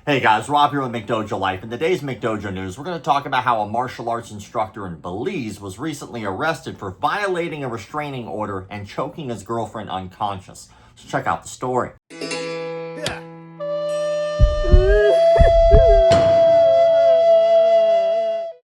Hey guys, Rob here with McDojoLife. In today's McDojo news, we're going to talk about how a martial arts instructor in Belize was recently arrested for violating a restraining order and choking his girlfriend unconscious. So check out the story.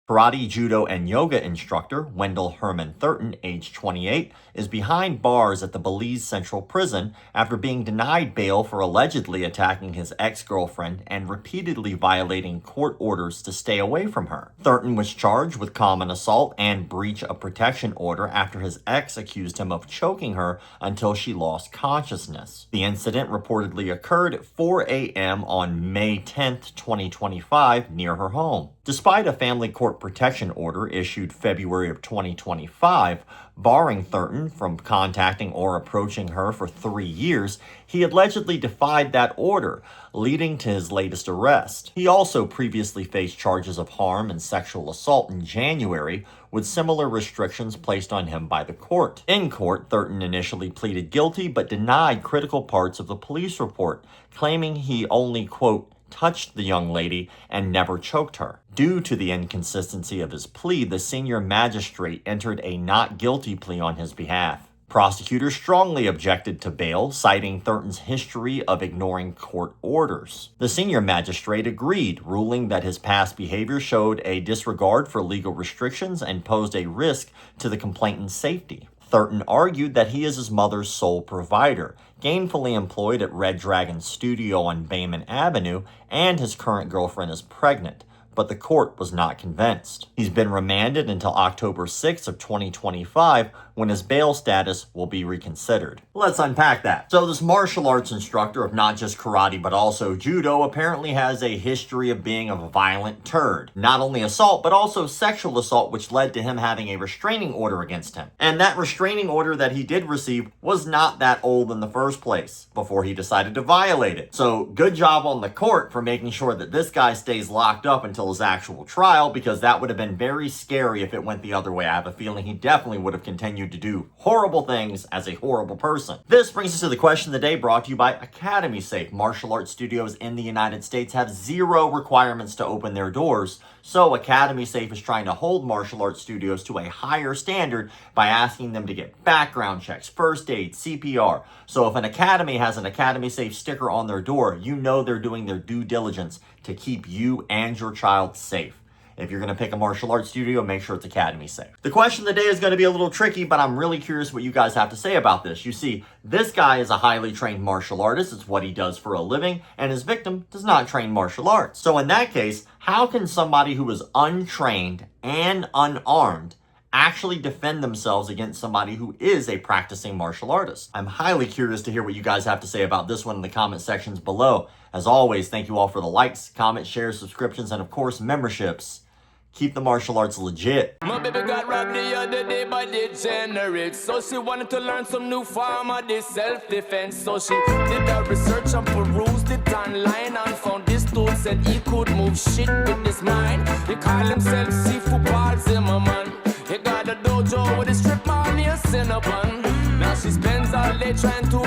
Karate, judo, and yoga instructor Wendell Herman Thurton, age 28, is behind bars at the Belize Central Prison after being denied bail for allegedly attacking his ex-girlfriend and repeatedly violating court orders to stay away from her. Thurton was charged with common assault and breach of protection order after his ex accused him of choking her until she lost consciousness. The incident reportedly occurred at 4 a.m. on May 10, 2025, near her home. Despite a family court protection order issued February of 2025, barring Thurton from contacting or approaching her for 3 years, he allegedly defied that order, leading to his latest arrest. He also previously faced charges of harm and sexual assault in January, with similar restrictions placed on him by the court. In court, Thurton initially pleaded guilty but denied critical parts of the police report, claiming he only, quote, touched the young lady and never choked her. Due to the inconsistency of his plea, the senior magistrate entered a not guilty plea on his behalf. Prosecutors strongly objected to bail, citing Thurton's history of ignoring court orders. The senior magistrate agreed, ruling that his past behavior showed a disregard for legal restrictions and posed a risk to the complainant's safety. Thurton argued that he is his mother's sole provider, gainfully employed at Red Dragon Studio on Bayman Avenue, and his current girlfriend is pregnant, but the court was not convinced. He's been remanded until October 6 of 2025, when his bail status will be reconsidered. Let's unpack that. So this martial arts instructor of not just karate but also judo apparently has a history of being a violent turd. Not only assault, but also sexual assault, which led to him having a restraining order against him. And that restraining order that he did receive was not that old in the first place, before he decided to violate it. So good job on the court for making sure that this guy stays locked up until his actual trial, because that would have been very scary if it went the other way. I have a feeling he definitely would have continued to do horrible things as a horrible person. This brings us to the question of the day, brought to you by Academy Safe. Martial arts studios in the United States have 0 requirements to open their doors, so Academy Safe is trying to hold martial arts studios to a higher standard by asking them to get background checks, first aid, CPR. So if an academy has an Academy Safe sticker on their door, you know they're doing their due diligence to keep you and your child safe. If you're going to pick a martial arts studio, make sure it's Academy Safe. The question of the day is going to be a little tricky, but I'm really curious what you guys have to say about this. You see, this guy is a highly trained martial artist. It's what he does for a living, and his victim does not train martial arts. So in that case, how can somebody who is untrained and unarmed actually defend themselves against somebody who is a practicing martial artist? I'm highly curious to hear what you guys have to say about this one in the comment sections below. As always, thank you all for the likes, comments, shares, subscriptions, and of course, memberships. Keep the martial arts legit. My baby got robbed the other day by degenerates. So she wanted to learn some new form of this self-defense. So she did her research and perused it online and found this dude said he could move shit with his mind. He call himself Seafood Paul Zimmerman. He got a dojo with a strip mall near Cinnabon. Now she spends all day trying to